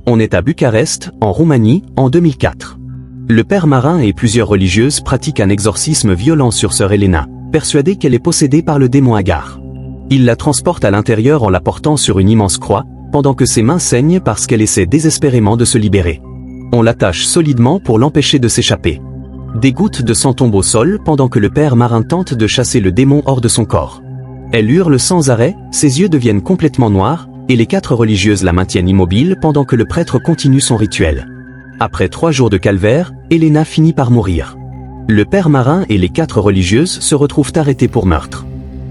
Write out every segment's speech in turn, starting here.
On est à Bucarest, en Roumanie, en 2004. Le père Marin et plusieurs religieuses pratiquent un exorcisme violent sur sœur Elena, persuadée qu'elle est possédée par le démon Agar. Ils la transportent à l'intérieur en la portant sur une immense croix, pendant que ses mains saignent parce qu'elle essaie désespérément de se libérer. On l'attache solidement pour l'empêcher de s'échapper. Des gouttes de sang tombent au sol pendant que le père Marin tente de chasser le démon hors de son corps. Elle hurle sans arrêt, ses yeux deviennent complètement noirs, et les 4 religieuses la maintiennent immobile pendant que le prêtre continue son rituel. Après 3 jours de calvaire, Elena finit par mourir. Le père Marin et les 4 religieuses se retrouvent arrêtés pour meurtre.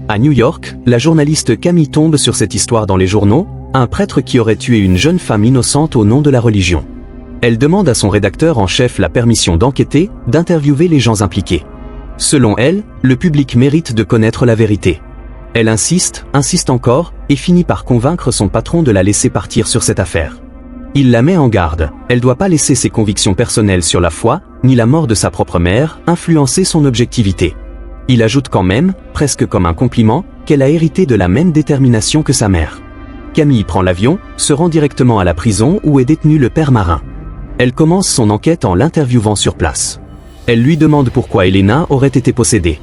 À New York, la journaliste Camille tombe sur cette histoire dans les journaux, un prêtre qui aurait tué une jeune femme innocente au nom de la religion. Elle demande à son rédacteur en chef la permission d'enquêter, d'interviewer les gens impliqués. Selon elle, le public mérite de connaître la vérité. Elle insiste encore, et finit par convaincre son patron de la laisser partir sur cette affaire. Il la met en garde, elle doit pas laisser ses convictions personnelles sur la foi, ni la mort de sa propre mère, influencer son objectivité. Il ajoute quand même, presque comme un compliment, qu'elle a hérité de la même détermination que sa mère. Camille prend l'avion, se rend directement à la prison où est détenu le père Marin. Elle commence son enquête en l'interviewant sur place. Elle lui demande pourquoi Elena aurait été possédée.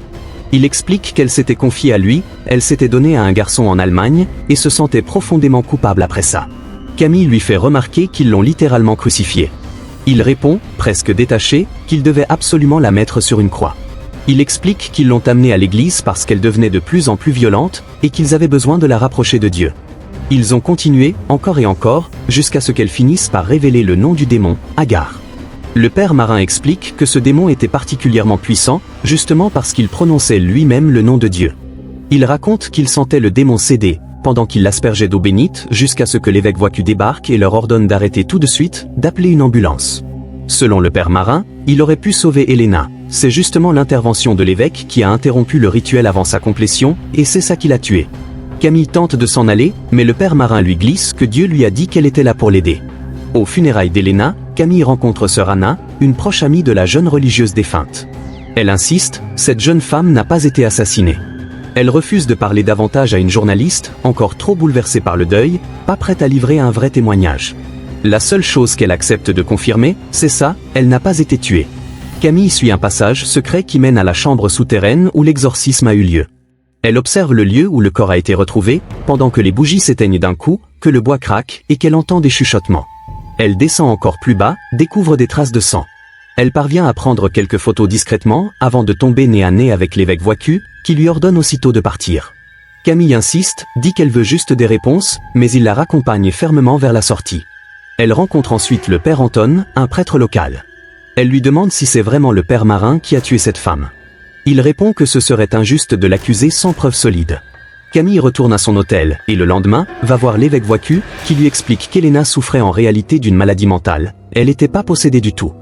Il explique qu'elle s'était confiée à lui, elle s'était donnée à un garçon en Allemagne, et se sentait profondément coupable après ça. Camille lui fait remarquer qu'ils l'ont littéralement crucifiée. Il répond, presque détaché, qu'il devait absolument la mettre sur une croix. Il explique qu'ils l'ont amenée à l'église parce qu'elle devenait de plus en plus violente, et qu'ils avaient besoin de la rapprocher de Dieu. Ils ont continué, encore et encore, jusqu'à ce qu'elle finisse par révéler le nom du démon, Agar. Le père Marin explique que ce démon était particulièrement puissant, justement parce qu'il prononçait lui-même le nom de Dieu. Il raconte qu'il sentait le démon céder, pendant qu'il l'aspergeait d'eau bénite, jusqu'à ce que l'évêque Voicu débarque et leur ordonne d'arrêter tout de suite, d'appeler une ambulance. Selon le père Marin, il aurait pu sauver Elena. C'est justement l'intervention de l'évêque qui a interrompu le rituel avant sa complétion, et c'est ça qui l'a tué. Camille tente de s'en aller, mais le père Marin lui glisse que Dieu lui a dit qu'elle était là pour l'aider. Aux funérailles d'Elena, Camille rencontre sœur Anna, une proche amie de la jeune religieuse défunte. Elle insiste, cette jeune femme n'a pas été assassinée. Elle refuse de parler davantage à une journaliste, encore trop bouleversée par le deuil, pas prête à livrer un vrai témoignage. La seule chose qu'elle accepte de confirmer, c'est ça, elle n'a pas été tuée. Camille suit un passage secret qui mène à la chambre souterraine où l'exorcisme a eu lieu. Elle observe le lieu où le corps a été retrouvé, pendant que les bougies s'éteignent d'un coup, que le bois craque et qu'elle entend des chuchotements. Elle descend encore plus bas, découvre des traces de sang. Elle parvient à prendre quelques photos discrètement, avant de tomber nez à nez avec l'évêque Voicu, qui lui ordonne aussitôt de partir. Camille insiste, dit qu'elle veut juste des réponses, mais il la raccompagne fermement vers la sortie. Elle rencontre ensuite le père Anton, un prêtre local. Elle lui demande si c'est vraiment le père Marin qui a tué cette femme. Il répond que ce serait injuste de l'accuser sans preuve solide. Camille retourne à son hôtel, et le lendemain, va voir l'évêque Voicu, qui lui explique qu'Elena souffrait en réalité d'une maladie mentale, elle n'était pas possédée du tout.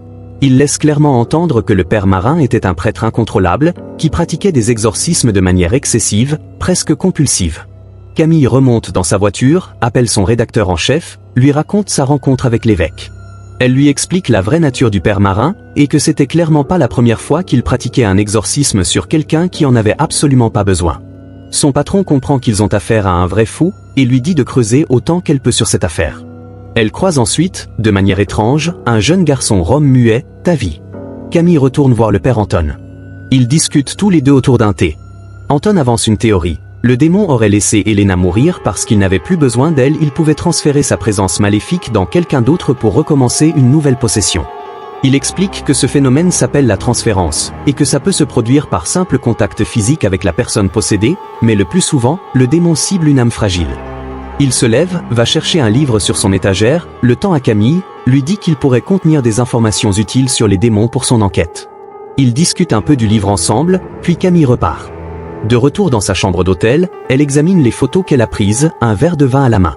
Il laisse clairement entendre que le père Marin était un prêtre incontrôlable, qui pratiquait des exorcismes de manière excessive, presque compulsive. Camille remonte dans sa voiture, appelle son rédacteur en chef, lui raconte sa rencontre avec l'évêque. Elle lui explique la vraie nature du père Marin, et que c'était clairement pas la première fois qu'il pratiquait un exorcisme sur quelqu'un qui en avait absolument pas besoin. Son patron comprend qu'ils ont affaire à un vrai fou, et lui dit de creuser autant qu'elle peut sur cette affaire. Elle croise ensuite, de manière étrange, un jeune garçon rome muet, Tavi. Camille retourne voir le père Anton. Ils discutent tous les deux autour d'un thé. Anton avance une théorie. Le démon aurait laissé Elena mourir parce qu'il n'avait plus besoin d'elle, il pouvait transférer sa présence maléfique dans quelqu'un d'autre pour recommencer une nouvelle possession. Il explique que ce phénomène s'appelle la transférence, et que ça peut se produire par simple contact physique avec la personne possédée, mais le plus souvent, le démon cible une âme fragile. Il se lève, va chercher un livre sur son étagère, le tend à Camille, lui dit qu'il pourrait contenir des informations utiles sur les démons pour son enquête. Ils discutent un peu du livre ensemble, puis Camille repart. De retour dans sa chambre d'hôtel, elle examine les photos qu'elle a prises, un verre de vin à la main.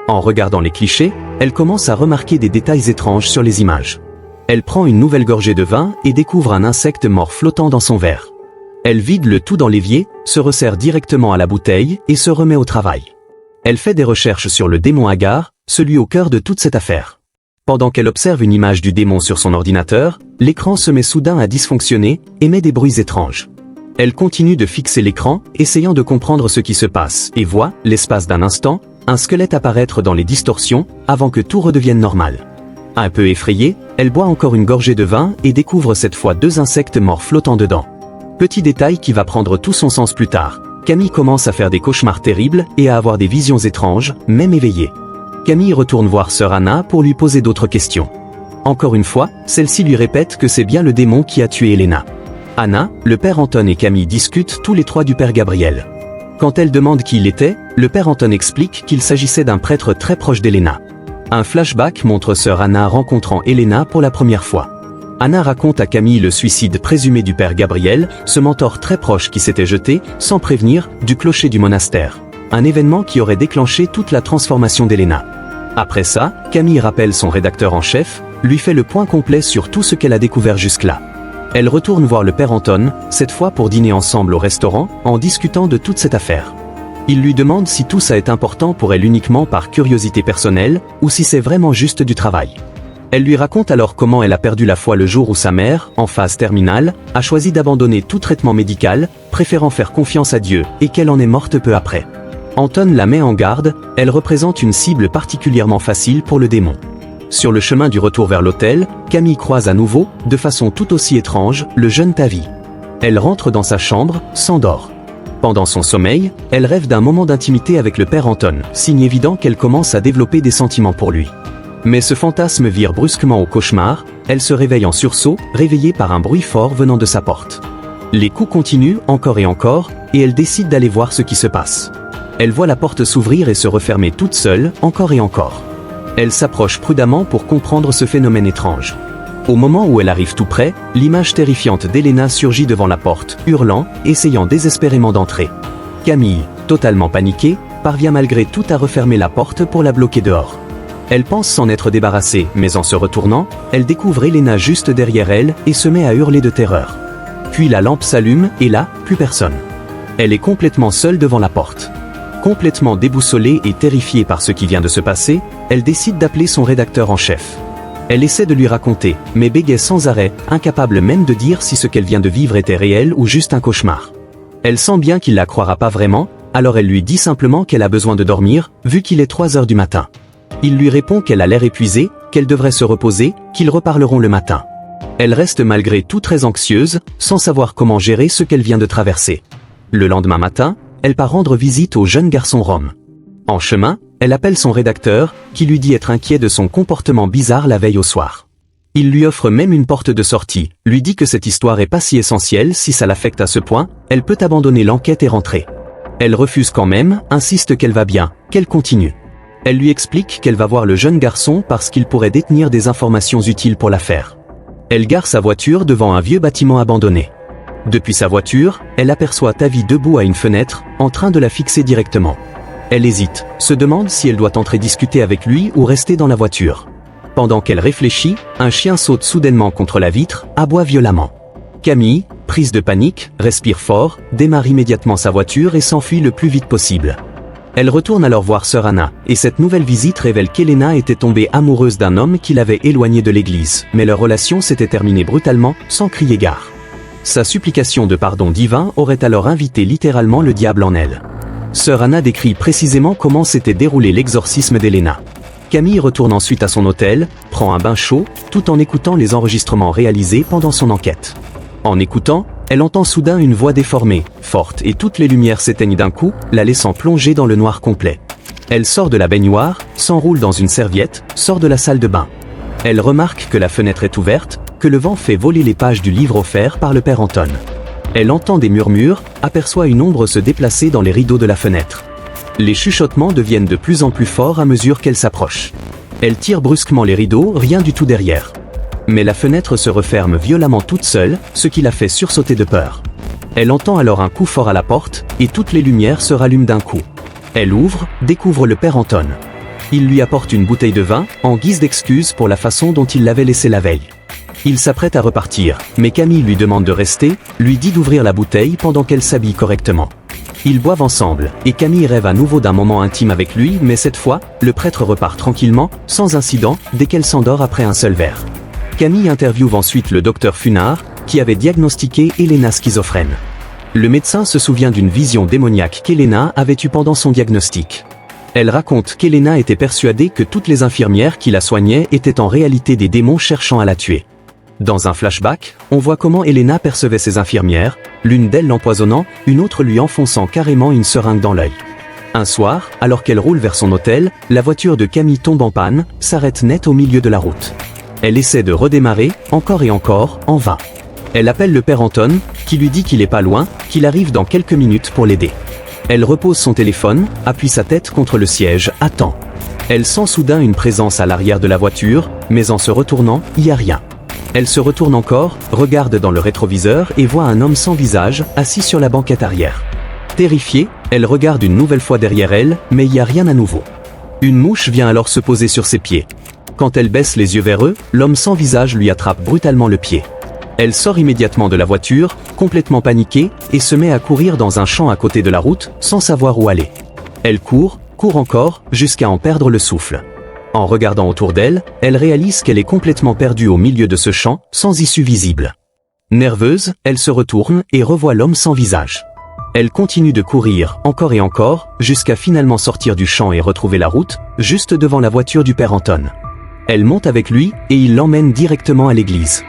En regardant les clichés, elle commence à remarquer des détails étranges sur les images. Elle prend une nouvelle gorgée de vin et découvre un insecte mort flottant dans son verre. Elle vide le tout dans l'évier, se resserre directement à la bouteille et se remet au travail. Elle fait des recherches sur le démon Agar, celui au cœur de toute cette affaire. Pendant qu'elle observe une image du démon sur son ordinateur, l'écran se met soudain à dysfonctionner, émet des bruits étranges. Elle continue de fixer l'écran, essayant de comprendre ce qui se passe, et voit, l'espace d'un instant, un squelette apparaître dans les distorsions, avant que tout redevienne normal. Un peu effrayée, elle boit encore une gorgée de vin et découvre cette fois 2 insectes morts flottant dedans. Petit détail qui va prendre tout son sens plus tard. Camille commence à faire des cauchemars terribles et à avoir des visions étranges, même éveillée. Camille retourne voir sœur Anna pour lui poser d'autres questions. Encore une fois, celle-ci lui répète que c'est bien le démon qui a tué Elena. Anna, le père Anton et Camille discutent tous les 3 du père Gabriel. Quand elle demande qui il était, le père Anton explique qu'il s'agissait d'un prêtre très proche d'Elena. Un flashback montre sœur Anna rencontrant Elena pour la première fois. Anna raconte à Camille le suicide présumé du père Gabriel, ce mentor très proche qui s'était jeté, sans prévenir, du clocher du monastère. Un événement qui aurait déclenché toute la transformation d'Elena. Après ça, Camille rappelle son rédacteur en chef, lui fait le point complet sur tout ce qu'elle a découvert jusque-là. Elle retourne voir le père Anton, cette fois pour dîner ensemble au restaurant, en discutant de toute cette affaire. Il lui demande si tout ça est important pour elle uniquement par curiosité personnelle, ou si c'est vraiment juste du travail. Elle lui raconte alors comment elle a perdu la foi le jour où sa mère, en phase terminale, a choisi d'abandonner tout traitement médical, préférant faire confiance à Dieu, et qu'elle en est morte peu après. Anton la met en garde, elle représente une cible particulièrement facile pour le démon. Sur le chemin du retour vers l'hôtel, Camille croise à nouveau, de façon tout aussi étrange, le jeune Tavi. Elle rentre dans sa chambre, s'endort. Pendant son sommeil, elle rêve d'un moment d'intimité avec le père Anton, signe évident qu'elle commence à développer des sentiments pour lui. Mais ce fantasme vire brusquement au cauchemar, elle se réveille en sursaut, réveillée par un bruit fort venant de sa porte. Les coups continuent encore et encore, et elle décide d'aller voir ce qui se passe. Elle voit la porte s'ouvrir et se refermer toute seule, encore et encore. Elle s'approche prudemment pour comprendre ce phénomène étrange. Au moment où elle arrive tout près, l'image terrifiante d'Elena surgit devant la porte, hurlant, essayant désespérément d'entrer. Camille, totalement paniquée, parvient malgré tout à refermer la porte pour la bloquer dehors. Elle pense s'en être débarrassée, mais en se retournant, elle découvre Elena juste derrière elle et se met à hurler de terreur. Puis la lampe s'allume et là, plus personne. Elle est complètement seule devant la porte. Complètement déboussolée et terrifiée par ce qui vient de se passer, elle décide d'appeler son rédacteur en chef. Elle essaie de lui raconter, mais bégaye sans arrêt, incapable même de dire si ce qu'elle vient de vivre était réel ou juste un cauchemar. Elle sent bien qu'il la croira pas vraiment, alors elle lui dit simplement qu'elle a besoin de dormir, vu qu'il est 3 heures du matin. Il lui répond qu'elle a l'air épuisée, qu'elle devrait se reposer, qu'ils reparleront le matin. Elle reste malgré tout très anxieuse, sans savoir comment gérer ce qu'elle vient de traverser. Le lendemain matin, elle part rendre visite au jeune garçon Rome. En chemin, elle appelle son rédacteur, qui lui dit être inquiet de son comportement bizarre la veille au soir. Il lui offre même une porte de sortie, lui dit que cette histoire est pas si essentielle si ça l'affecte à ce point, elle peut abandonner l'enquête et rentrer. Elle refuse quand même, insiste qu'elle va bien, qu'elle continue. Elle lui explique qu'elle va voir le jeune garçon parce qu'il pourrait détenir des informations utiles pour l'affaire. Elle gare sa voiture devant un vieux bâtiment abandonné. Depuis sa voiture, elle aperçoit Tavi debout à une fenêtre, en train de la fixer directement. Elle hésite, se demande si elle doit entrer discuter avec lui ou rester dans la voiture. Pendant qu'elle réfléchit, un chien saute soudainement contre la vitre, aboie violemment. Camille, prise de panique, respire fort, démarre immédiatement sa voiture et s'enfuit le plus vite possible. Elle retourne alors voir sœur Anna, et cette nouvelle visite révèle qu'Elena était tombée amoureuse d'un homme qui l'avait éloignée de l'église, mais leur relation s'était terminée brutalement, sans crier gare. Sa supplication de pardon divin aurait alors invité littéralement le diable en elle. Sœur Anna décrit précisément comment s'était déroulé l'exorcisme d'Elena. Camille retourne ensuite à son hôtel, prend un bain chaud, tout en écoutant les enregistrements réalisés pendant son enquête. En écoutant, elle entend soudain une voix déformée, forte, et toutes les lumières s'éteignent d'un coup, la laissant plonger dans le noir complet. Elle sort de la baignoire, s'enroule dans une serviette, sort de la salle de bain. Elle remarque que la fenêtre est ouverte, que le vent fait voler les pages du livre offert par le père Anton. Elle entend des murmures, aperçoit une ombre se déplacer dans les rideaux de la fenêtre. Les chuchotements deviennent de plus en plus forts à mesure qu'elle s'approche. Elle tire brusquement les rideaux, rien du tout derrière. Mais la fenêtre se referme violemment toute seule, ce qui la fait sursauter de peur. Elle entend alors un coup fort à la porte, et toutes les lumières se rallument d'un coup. Elle ouvre, découvre le père Anton. Il lui apporte une bouteille de vin, en guise d'excuse pour la façon dont il l'avait laissé la veille. Il s'apprête à repartir, mais Camille lui demande de rester, lui dit d'ouvrir la bouteille pendant qu'elle s'habille correctement. Ils boivent ensemble, et Camille rêve à nouveau d'un moment intime avec lui, mais cette fois, le prêtre repart tranquillement, sans incident, dès qu'elle s'endort après un seul verre. Camille interviewe ensuite le docteur Funard, qui avait diagnostiqué Elena schizophrène. Le médecin se souvient d'une vision démoniaque qu'Elena avait eue pendant son diagnostic. Elle raconte qu'Elena était persuadée que toutes les infirmières qui la soignaient étaient en réalité des démons cherchant à la tuer. Dans un flashback, on voit comment Elena percevait ses infirmières, l'une d'elles l'empoisonnant, une autre lui enfonçant carrément une seringue dans l'œil. Un soir, alors qu'elle roule vers son hôtel, la voiture de Camille tombe en panne, s'arrête net au milieu de la route. Elle essaie de redémarrer, encore et encore, en vain. Elle appelle le père Anton, qui lui dit qu'il est pas loin, qu'il arrive dans quelques minutes pour l'aider. Elle repose son téléphone, appuie sa tête contre le siège, attend. Elle sent soudain une présence à l'arrière de la voiture, mais en se retournant, il n'y a rien. Elle se retourne encore, regarde dans le rétroviseur et voit un homme sans visage, assis sur la banquette arrière. Terrifiée, elle regarde une nouvelle fois derrière elle, mais il n'y a rien à nouveau. Une mouche vient alors se poser sur ses pieds. Quand elle baisse les yeux vers eux, l'homme sans visage lui attrape brutalement le pied. Elle sort immédiatement de la voiture, complètement paniquée, et se met à courir dans un champ à côté de la route, sans savoir où aller. Elle court encore, jusqu'à en perdre le souffle. En regardant autour d'elle, elle réalise qu'elle est complètement perdue au milieu de ce champ, sans issue visible. Nerveuse, elle se retourne et revoit l'homme sans visage. Elle continue de courir, encore et encore, jusqu'à finalement sortir du champ et retrouver la route, juste devant la voiture du père Anton. Elle monte avec lui, et il l'emmène directement à l'église.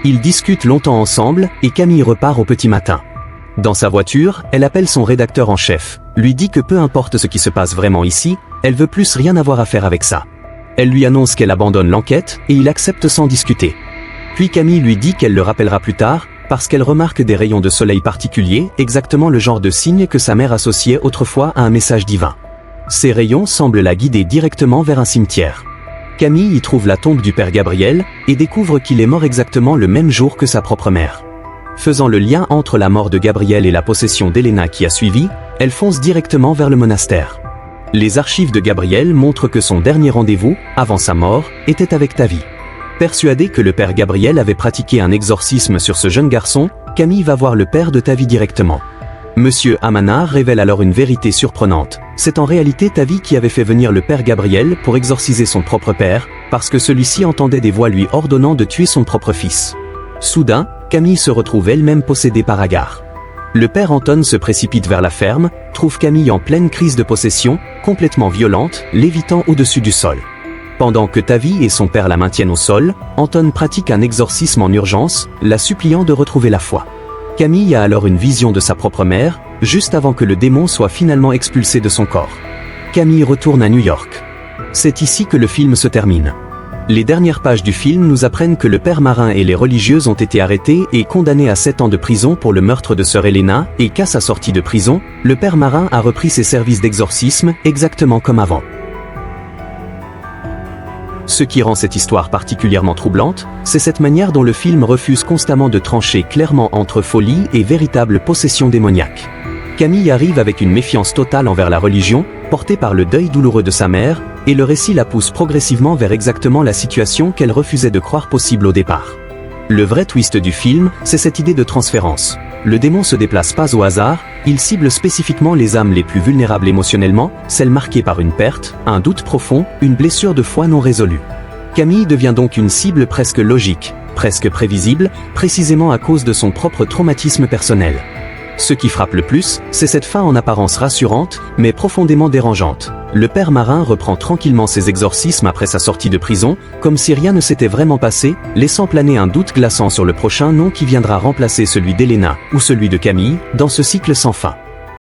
Ils discutent longtemps ensemble, et Camille repart au petit matin. Dans sa voiture, elle appelle son rédacteur en chef, lui dit que peu importe ce qui se passe vraiment ici, elle veut plus rien avoir à faire avec ça. Elle lui annonce qu'elle abandonne l'enquête, et il accepte sans discuter. Puis Camille lui dit qu'elle le rappellera plus tard, parce qu'elle remarque des rayons de soleil particuliers, exactement le genre de signe que sa mère associait autrefois à un message divin. Ces rayons semblent la guider directement vers un cimetière. Camille y trouve la tombe du père Gabriel, et découvre qu'il est mort exactement le même jour que sa propre mère. Faisant le lien entre la mort de Gabriel et la possession d'Elena qui a suivi, elle fonce directement vers le monastère. Les archives de Gabriel montrent que son dernier rendez-vous, avant sa mort, était avec Tavi. Persuadée que le père Gabriel avait pratiqué un exorcisme sur ce jeune garçon, Camille va voir le père de Tavi directement. Monsieur Amanar révèle alors une vérité surprenante. C'est en réalité Tavi qui avait fait venir le père Gabriel pour exorciser son propre père, parce que celui-ci entendait des voix lui ordonnant de tuer son propre fils. Soudain, Camille se retrouve elle-même possédée par Agar. Le père Anton se précipite vers la ferme, trouve Camille en pleine crise de possession, complètement violente, lévitant au-dessus du sol. Pendant que Tavi et son père la maintiennent au sol, Anton pratique un exorcisme en urgence, la suppliant de retrouver la foi. Camille a alors une vision de sa propre mère, juste avant que le démon soit finalement expulsé de son corps. Camille retourne à New York. C'est ici que le film se termine. Les dernières pages du film nous apprennent que le père Marin et les religieuses ont été arrêtés et condamnés à 7 ans de prison pour le meurtre de sœur Elena, et qu'à sa sortie de prison, le père Marin a repris ses services d'exorcisme, exactement comme avant. Ce qui rend cette histoire particulièrement troublante, c'est cette manière dont le film refuse constamment de trancher clairement entre folie et véritable possession démoniaque. Camille arrive avec une méfiance totale envers la religion, portée par le deuil douloureux de sa mère, et le récit la pousse progressivement vers exactement la situation qu'elle refusait de croire possible au départ. Le vrai twist du film, c'est cette idée de transférence. Le démon se déplace pas au hasard, il cible spécifiquement les âmes les plus vulnérables émotionnellement, celles marquées par une perte, un doute profond, une blessure de foi non résolue. Camille devient donc une cible presque logique, presque prévisible, précisément à cause de son propre traumatisme personnel. Ce qui frappe le plus, c'est cette fin en apparence rassurante, mais profondément dérangeante. Le père Marin reprend tranquillement ses exorcismes après sa sortie de prison, comme si rien ne s'était vraiment passé, laissant planer un doute glaçant sur le prochain nom qui viendra remplacer celui d'Elena, ou celui de Camille, dans ce cycle sans fin.